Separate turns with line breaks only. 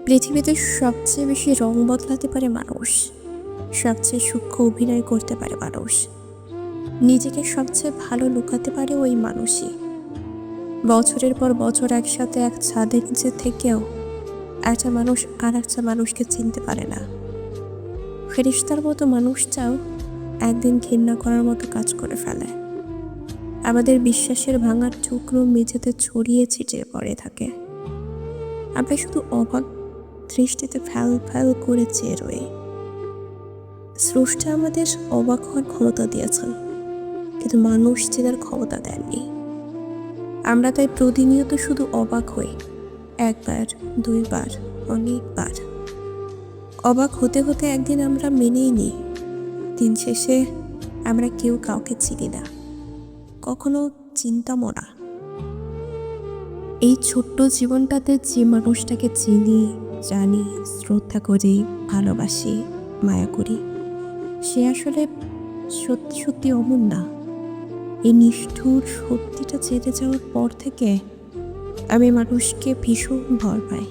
পৃথিবীতে সবচেয়ে বেশি রং বদলাতে পারে মানুষ, সবচেয়ে সূক্ষ্ম অভিনয় করতে পারে মানুষ, নিজেকে সবচেয়ে ভালো লুকাতে পারে ওই মানুষই। বছরের পর বছর একসাথে এক ছাদের নিচে থেকেও একটা মানুষ আর একটা মানুষকে চিনতে পারে না। ফেরেশতার মতো মানুষটাও একদিন ঘৃণা করার মতো কাজ করে ফেলে। আমাদের বিশ্বাসের ভাঙার টুকরো মেঝেতে ছড়িয়ে ছিটিয়ে পড়ে থাকে। আমরা শুধু অবাক দৃষ্টিতে ফ্যাল ফ্যাল করে চেয়ে রই। স্রষ্টা আমাদের অবাক হওয়ার ক্ষমতা দিয়েছেন, কিন্তু মানুষ চেনার ক্ষমতা দেননি। আমরা তাই প্রতিনিয়ত শুধু অবাক হই, একবার, দুইবার, অনেকবার। অবাক হতে হতে একদিন আমরা মেনেই নিই, দিন শেষে আমরা কেউ কাউকে চিনি না, কখনো চিনতামও না। এই ছোট্ট জীবনটাতে যে মানুষটাকে চিনি, জানি, শ্রদ্ধা করি, ভালোবাসি, মায়া করি, সে আসলে সত্যি সত্যি অমন না। এই নিষ্ঠুর সত্যিটা জেনে যাওয়ার পর থেকে আমি মানুষকে ভীষণ ভয় পাই।